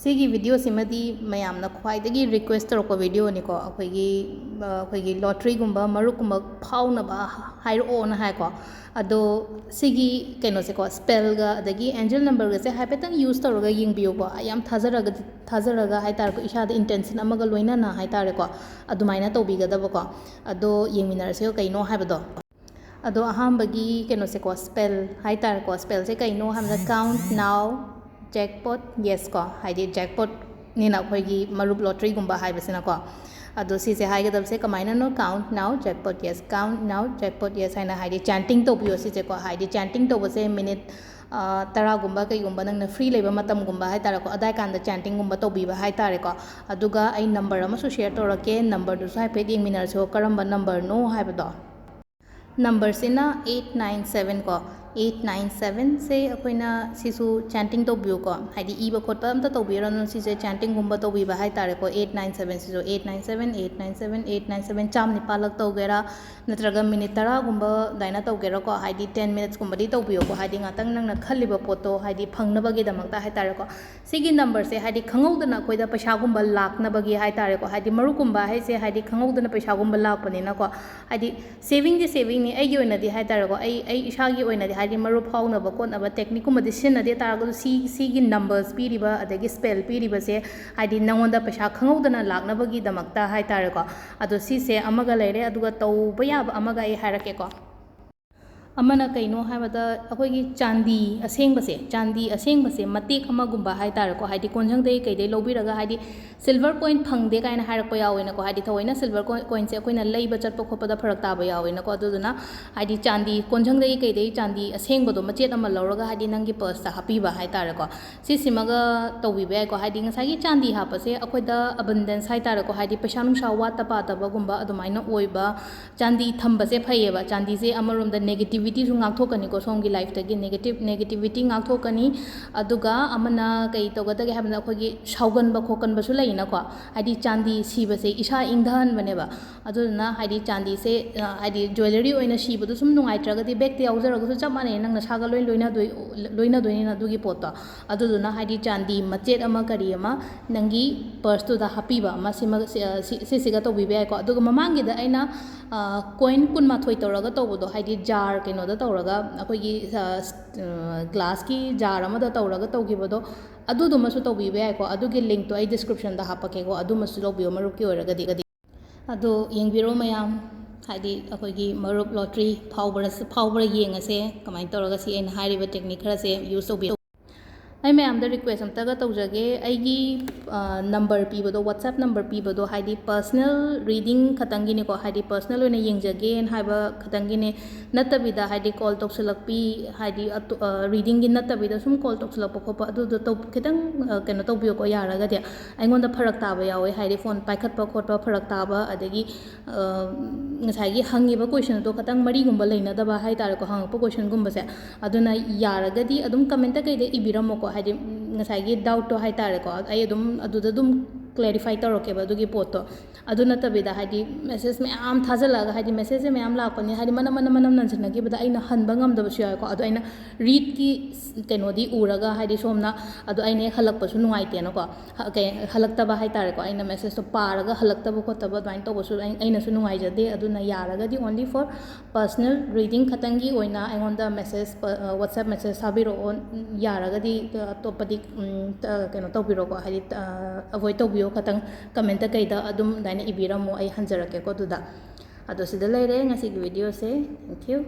ꯁꯤꯒꯤ ꯚꯤꯗꯤꯑꯣꯁꯤꯃꯗꯤ ꯃꯌꯥꯝꯅ ꯈ꯭ꯋꯥꯏꯗꯒꯤ ꯔꯤꯀ꯭ꯋꯦꯁ ꯇꯧꯔꯛꯄ ꯚꯤꯗꯤꯑꯣꯅꯤꯀꯣ ꯑꯩꯈꯣꯏꯒꯤ ꯂꯣꯇ꯭ꯔꯤꯒꯨꯝꯕ ꯃꯔꯨꯞꯀꯨꯝꯕ ꯐꯥꯎꯅꯕ ꯍꯥꯏꯔꯛꯑꯣꯅ ꯍꯥꯏꯀꯣ ꯑꯗꯣ ꯁꯤꯒꯤ ꯀꯩꯅꯣꯁꯦꯀꯣ ꯁ꯭ꯄꯦꯜꯒ ꯑꯗꯒꯤ ꯑꯦꯟꯖꯦꯜ ꯅꯝꯕꯔꯒꯁꯦ ꯍꯥꯏꯐꯦꯠꯇꯪ ꯌꯨꯁ ꯇꯧꯔꯒ ꯌꯦꯡꯕꯤꯌꯨꯀꯣ ꯌꯥꯝ ꯊꯥꯖꯔꯒ ꯍꯥꯏꯇꯥꯔꯦꯀꯣ ꯏꯁꯥꯗ ꯏꯟꯇꯦꯟꯁꯟ ꯑꯃꯒ ꯂꯣꯏꯅꯅ ꯍꯥꯏꯇꯥꯔꯦꯀꯣ ꯑꯗꯨꯃꯥꯏꯅ ꯇꯧꯕꯤꯒꯗꯕꯀꯣ ꯑꯗꯣ ꯌꯦꯡꯃꯤꯟꯅꯔꯁꯦ ꯀꯩꯅꯣ ꯍꯥꯏꯕꯗꯣ ꯑꯗꯣ ꯑꯍꯥꯟꯕꯒꯤ ꯀꯩꯅꯣꯁꯦꯀꯣ ꯁ꯭ꯄꯦꯜ ꯍꯥꯏꯇꯥꯔꯦꯀꯣ ꯁ꯭ꯄꯦꯜꯁꯦ ꯀꯩꯅꯣ ꯍꯥꯏꯕꯗ ꯀꯥꯎꯟꯠ ꯅꯥꯎ ꯖꯦꯛꯄꯣꯠ ꯌꯦꯁ ꯀꯣ ꯍꯥꯏꯗꯤ ꯖꯦꯛꯄꯣꯠꯅꯤꯅ ꯑꯩꯈꯣꯏꯒꯤ ꯃꯔꯨꯞ ꯂꯣꯇ꯭ꯔꯤꯒꯨꯝꯕ ꯍꯥꯏꯕꯁꯤꯅꯀꯣ ꯑꯗꯣ ꯁꯤꯁꯦ ꯍꯥꯏꯒꯗꯕꯁꯦ ꯀꯃꯥꯏꯅꯅꯣ ꯀꯥꯎꯟꯠ ꯅꯥꯎ ꯖꯦꯛꯄꯣꯠ ꯌꯦꯁ ꯀꯥꯎꯟꯠ ꯅꯥꯎ ꯖꯦꯛꯄꯣꯠ ꯌꯦꯁ ꯍꯥꯏꯅ ꯍꯥꯏꯗꯤ ꯆꯥꯟꯇꯤꯡ ꯇꯧꯕꯤꯌꯣ ꯁꯤꯁꯦꯀꯣ ꯍꯥꯏꯗꯤ ꯆꯥꯟꯇꯤꯡ ꯇꯧꯕꯁꯦ ꯃꯤꯅꯤꯠ 10ꯒꯨꯝꯕ ꯀꯩꯒꯨꯝꯕ ꯅꯪꯅ ꯐ꯭ꯔꯤ ꯂꯩꯕ ꯃꯇꯝꯒꯨꯝꯕ ꯍꯥꯏꯇꯥꯔꯦꯀꯣ ꯑꯗꯥꯏ ꯀꯥꯟꯗ ꯆꯥꯟꯇꯤꯡꯒꯨꯝꯕ ꯇꯧꯕꯤꯕ ꯍꯥꯏꯇꯥꯔꯦꯀꯣ ꯑꯗꯨꯒ ꯑꯩ ꯅꯝꯕꯔ ꯑꯃꯁꯨ ꯁꯦꯌꯔ ꯇꯧꯔꯛꯀꯦ ꯅꯝꯕꯔꯗꯨꯁꯨ ꯍꯥꯏꯐꯦꯠ ꯌꯦꯡꯃꯤꯟꯅꯔꯁꯤꯀꯣ ꯀꯔꯝꯕ ꯅꯝꯕꯔꯅꯣ ꯍꯥꯏꯕꯗꯣ ꯅꯝꯕꯔꯁꯤꯅ 897 ꯀꯣ 897ꯁꯦ ꯑꯩꯈꯣꯏꯅ ꯁꯤꯁꯨ ꯆꯥꯟꯇꯤꯡ ꯇꯧꯕꯤꯌꯨꯀꯣ ꯍꯥꯏꯗꯤ ꯏꯕ ꯈꯣꯠꯄ ꯑꯝꯇ ꯇꯧꯕꯤꯔꯅꯨ ꯁꯤꯁꯦ ꯆꯥꯟꯇꯤꯡꯒꯨꯝꯕ ꯇꯧꯕꯤꯕ ꯍꯥꯏꯇꯥꯔꯦꯀꯣ 897 ꯁꯤꯁꯨ 897 19,000 ꯇꯧꯒꯦꯔꯥ ꯅꯠꯇ꯭ꯔꯒ ꯃꯤꯅꯤꯠ 10ꯒꯨꯝꯕ ꯑꯗꯨꯃꯥꯏꯅ ꯇꯧꯒꯦꯔꯥꯀꯣ ꯍꯥꯏꯗꯤ 10 ꯃꯤꯅꯠꯁꯀꯨꯝꯕꯗꯤ ꯇꯧꯕꯤꯌꯨꯀꯣ ꯍꯥꯏꯗꯤ ꯉꯥꯛꯇꯪ ꯅꯪꯅ ꯈꯜꯂꯤꯕ ꯄꯣꯠꯇꯣ ꯍꯥꯏꯗꯤ ꯐꯪꯅꯕꯒꯤꯗꯃꯛꯇ ꯍꯥꯏꯇꯥꯔꯦꯀꯣ ꯁꯤꯒꯤ ꯅꯝꯕꯔꯁꯦ ꯍꯥꯏꯗꯤ ꯈꯪꯍꯧꯗꯅ ꯑꯩꯈꯣꯏꯗ ꯄꯩꯁꯥꯒꯨꯝꯕ ꯂꯥꯛꯅꯕꯒꯤ ꯍꯥꯏꯇꯥꯔꯦꯀꯣ ꯍꯥꯏꯗꯤ ꯃꯔꯨꯞꯀꯨꯝꯕ ꯍꯥꯏꯁꯦ ꯍꯥꯏꯗꯤ ꯈꯪꯍꯧꯗꯅ ꯄꯩꯁꯥꯒꯨꯝꯕ ꯂꯥꯛꯄꯅꯤꯅꯀꯣ ꯍꯥꯏꯗꯤ ꯁꯦꯚꯤꯡꯗꯤ ꯁꯦꯚꯤꯡꯅꯤ ꯑꯩꯒꯤ ꯑꯣꯏꯅꯗꯤ ꯍꯥꯏꯇꯥꯔꯦꯀꯣ ꯑꯩ ꯏꯁꯥꯒꯤ ꯑꯣꯏꯅꯗꯤ ꯍꯥꯏꯗꯤ ꯃꯔꯨꯞ ꯐꯥꯎꯅꯕ ꯈꯣꯠꯅꯕ ꯇꯦꯛꯅꯤꯛꯀꯨꯝꯕꯗꯤ ꯁꯤꯖꯤꯟꯅꯗꯦ ꯇꯥꯔꯒꯁꯨ ꯁꯤꯒꯤ ꯅꯝꯕꯔꯁ ꯄꯤꯔꯤꯕ ꯑꯗꯒꯤ ꯁ꯭ꯄꯦꯜ ꯄꯤꯔꯤꯕꯁꯦ ꯍꯥꯏꯗꯤ ꯅꯪꯉꯣꯟꯗ ꯄꯩꯁꯥ ꯈꯪꯍꯧꯗꯅ ꯂꯥꯛꯅꯕꯒꯤꯗꯃꯛꯇ ꯍꯥꯏꯇꯥꯔꯦꯀꯣ ꯑꯗꯣ ꯁꯤꯁꯦ ꯑꯃꯒ ꯂꯩꯔꯦ ꯑꯗꯨꯒ ꯇꯧꯕ ꯌꯥꯕ ꯑꯃꯒ ꯑꯩ ꯍꯥꯏꯔꯛꯀꯦꯀꯣ ꯑꯃꯅ ꯀꯩꯅꯣ ꯍꯥꯏꯕꯗ ꯑꯩꯈꯣꯏꯒꯤ ꯆꯥꯟꯗꯤ ꯑꯁꯦꯡꯕꯁꯦ ꯃꯇꯦꯛ ꯑꯃꯒꯨꯝꯕ ꯍꯥꯏꯇꯥꯔꯦꯀꯣ ꯍꯥꯏꯗꯤ ꯀꯣꯟꯖꯪꯗꯩ ꯀꯩꯗꯩ ꯂꯧꯕꯤꯔꯒ ꯍꯥꯏꯗꯤ ꯁꯤꯜꯚꯔ ꯀꯣꯏꯟ ꯐꯪꯗꯦ ꯀꯥꯏꯅ ꯍꯥꯏꯔꯛꯄ ꯌꯥꯎꯋꯦꯅꯀꯣ ꯍꯥꯏꯗꯤ ꯊꯑꯣꯏꯅ ꯁꯤꯜꯚꯔ ꯀꯣꯏꯟꯁꯦ ꯑꯩꯈꯣꯏꯅ ꯂꯩꯕ ꯆꯠꯄ ꯈꯣꯠꯄꯗ ꯐꯔꯛ ꯇꯥꯕ ꯌꯥꯎꯋꯦꯅꯀோ ꯑꯗꯨꯗꯨꯅ ꯍꯥꯏꯗꯤ ꯆꯥꯟꯗꯤ ꯀꯣꯟꯖꯪꯗꯒꯤ ꯀꯩꯗꯩ ꯆꯥꯟꯗꯤ ꯑꯁꯦꯡꯕꯗꯣ ꯃꯆꯦꯠ ꯑꯃ ꯂꯧꯔꯒ ꯍꯥꯏꯗꯤ ꯅꯪꯒꯤ ꯄꯔꯁꯇ ꯍꯥꯞꯄꯤꯕ ꯍꯥꯏꯇꯥꯔꯦꯀꯣ ꯁꯤꯁꯤꯃꯒ ꯇꯧꯕꯤꯕ ꯌꯥꯏꯀꯣ ꯍꯥꯏꯗꯤ ꯉꯁꯥꯏꯒꯤ ꯆꯥꯟꯗꯤ ꯍꯥꯞꯄꯁꯦ ꯑꯩꯈꯣꯏꯗ ꯑꯕꯟꯗꯦꯟꯁ ꯍꯥꯏꯇꯥꯔꯦꯀꯣ ꯍꯥꯏꯗꯤ ꯄꯩꯁꯥ ꯅꯨꯡꯁꯥ ꯋꯥꯠꯇ ꯄꯥꯗꯕꯒꯨꯝꯕ ꯑꯗꯨꯃꯥꯏꯅ ꯑꯣꯏꯕ ꯆꯥꯟꯗꯤ ꯊꯝꯕꯁꯦ ꯐꯩꯌꯦꯕ ꯆꯥꯟꯗꯤꯁꯦ ꯑꯃꯔꯣꯝꯗ ꯅꯦꯒꯦꯇꯤꯚꯤꯇꯤꯁꯨ ꯉꯥꯛꯊꯣꯛꯀꯅꯤꯀꯣ ꯁꯣꯝꯒꯤ ꯂꯥꯏꯐꯇꯒꯤ ꯅꯦꯒꯦꯇꯤꯚꯤꯇꯤ ꯉꯥꯛꯊꯣꯛꯀꯅꯤ ꯑꯗꯨꯒ ꯑꯃꯅ ꯀꯩ ꯇꯧꯒꯗꯒꯦ ꯍꯥꯏꯕꯗ ꯑꯩꯈꯣꯏꯒꯤ ꯁꯥꯎꯒꯟꯕ ꯈꯣꯠꯀꯟꯕꯁꯨ ꯂꯩꯅꯀꯣ ꯍꯥꯏꯗꯤ ꯆꯥꯟꯗꯤ ꯁꯤꯕꯁꯦ ꯏꯁꯥ ꯏꯪꯊꯍꯟꯕꯅꯦꯕ ꯑꯗꯨꯗꯨꯅ ꯍꯥꯏꯗꯤ ꯆꯥꯟꯗꯤꯁꯦ ꯍꯥꯏꯗꯤ ꯖ꯭ꯋꯦꯂꯔꯤ ꯑꯣꯏꯅ ꯁꯤꯕꯗꯣ ꯁꯨꯝ ꯅꯨꯡꯉꯥꯏꯇ꯭ꯔꯒꯗꯤ ꯕꯦꯛꯇ ꯌꯥꯎꯖꯔꯒꯁꯨ ꯆꯞ ꯃꯥꯟꯅꯩ ꯅꯪ ꯅꯁꯥꯒ ꯂꯣꯏꯅꯗꯣꯏꯅꯤꯅ ꯑꯗꯨꯒꯤ ꯄꯣꯠꯇꯣ ꯑꯗꯨꯗꯨꯅ ꯍꯥꯏꯗꯤ ꯆꯥꯟꯗꯤ ꯃꯆꯦꯠ ꯑꯃ ꯀꯔꯤ ꯑꯃ ꯅꯪꯒꯤ ꯄꯔꯁꯇꯨꯗ ꯍꯥꯞꯄꯤꯕ ꯑꯃ ꯁꯤꯁꯤꯒ ꯇꯧꯕꯤꯕ ꯌꯥꯏꯀꯣ ꯑꯗꯨꯒ ꯃꯃꯥꯡꯒꯤꯗ ꯑꯩꯅ ꯀꯣꯏꯟ 12 ꯇꯧꯔꯒ ꯇꯧꯕꯗꯣ ꯍꯥꯏꯗꯤ ꯖꯥꯔ ꯀꯩꯅꯣꯗ ꯇꯧꯔꯒ ꯑꯩꯈꯣꯏꯒꯤ ꯒ꯭ꯂꯥꯁꯀꯤ ꯖꯥꯔ ꯑꯃꯗ ꯇꯧꯔꯒ ꯇꯧꯈꯤꯕꯗꯣ ꯑꯗꯨꯗꯨꯃꯁꯨ ꯇꯧꯕꯤꯕ ꯌꯥꯏꯀꯣ ꯑꯗꯨꯒꯤ ꯂꯤꯡꯛꯇꯣ ꯑꯩ ꯗꯤꯁꯀ꯭ꯔꯤꯞꯁꯟꯗ ꯍꯥꯞꯄꯛꯀꯦꯀꯣ ꯑꯗꯨꯃꯁꯨ ꯂꯧꯕꯤꯌꯣ ꯃꯔꯨꯞꯀꯤ ꯑꯣꯏꯔꯒꯗꯤ ꯑꯗꯣ ꯌꯦꯡꯕꯤꯔꯣ ꯃꯌꯥꯝ ꯍꯥꯏꯗꯤ ꯑꯩꯈꯣꯏꯒꯤ ꯃꯔꯨꯞ ꯂꯣꯇ꯭ꯔꯤ ꯐꯥꯎꯕ꯭ꯔꯥ ꯌꯦꯡꯉꯁꯦ ꯀꯃꯥꯏꯅ ꯇꯧꯔꯒ ꯁꯤ ꯑꯩꯅ ꯍꯥꯏꯔꯤꯕ ꯇꯦꯛꯅꯤꯛ ꯈꯔꯁꯦ ꯌꯨꯁ ꯇꯧꯕꯤꯌꯨ ꯑꯩ ꯃꯌꯥꯝꯗ ꯔꯤꯀ꯭ꯋꯦꯁ ꯑꯝꯇꯒ ꯇꯧꯖꯒꯦ ꯑꯩꯒꯤ ꯅꯝꯕꯔ ꯄꯤꯕꯗꯣ ꯋꯥꯠꯁꯑꯦꯞ ꯅꯝꯕꯔ ꯄꯤꯕꯗꯣ ꯍꯥꯏꯗꯤ ꯄꯔꯁꯅꯦꯜ ꯔꯤꯗꯤꯡ ꯈꯛꯇꯪꯒꯤꯅꯤꯀꯣ ꯍꯥꯏꯗꯤ ꯄꯔꯁꯅꯦꯜ ꯑꯣꯏꯅ ꯌꯦꯡꯖꯒꯦꯅ ꯍꯥꯏꯕ ꯈꯛꯇꯪꯒꯤꯅꯤ ꯅꯠꯇꯕꯤꯗ ꯍꯥꯏꯗꯤ ꯀꯣꯜ ꯇꯧꯁꯤꯜꯂꯛꯄꯤ ꯍꯥꯏꯗꯤ ꯔꯤꯗꯤꯡꯒꯤ ꯅꯠꯇꯕꯤꯗ ꯁꯨꯝ ꯀꯣꯜ ꯇꯧꯁꯤꯜꯂꯛꯄ ꯈꯣꯠꯄ ꯑꯗꯨꯗꯣ खितंग कनो तौबियोको यारगदि अइंगोंदा फरक ताबा यावे हाइदि फोन पाइखटपा खोटपा फरक ताबा अदगी ngसाइगी हंगिबा क्वेश्चन तो खतंग मरीगुंबा लेनदबा हाइतारेको हंगपा क्वेश्चन गुंबसे अदुना यारगदि अदुम कमेंट कइदे इबिरमोको हाइदि ngसाइगी डाउट तो हाइतारेको अइ अदुम अदुदा अदुम क्लैरिफाई तौरकेबा अदुगी पोतो अदु नतबिदा हाइदि मेसेज मैम थाजलागा हाइदि मेसेज मैम लापनी हाइदि मनम नंसनगिबदा अइना हनबा ngamdabsu याको अदु अइना रीड की केनोदी उरगा हाइदि सोमना अदु अइने हलकपसु नुंगाइतेनको हलक्तबा हाइतारेको अइना मेसेज तो पारगा हलक्तबा खोतबा दाइन तौबसु अइनासु नुंगाइजदे अदुना यारगदि ओनली फॉर पर्सनल रीडिंग खतंगी ओइना अइंगोंदा मेसेज व्हाट्सएप मेसेज साबिरो यारगदि तोपदि केनो तौबिरोको हाइदि अवॉइड तौबियो खतंग कमेंट कइदा अदुम दाइना इबिरमो अइ हंजरकेको दुदा अदो सिदा लेरे ngasi वीडियो से थैंक यू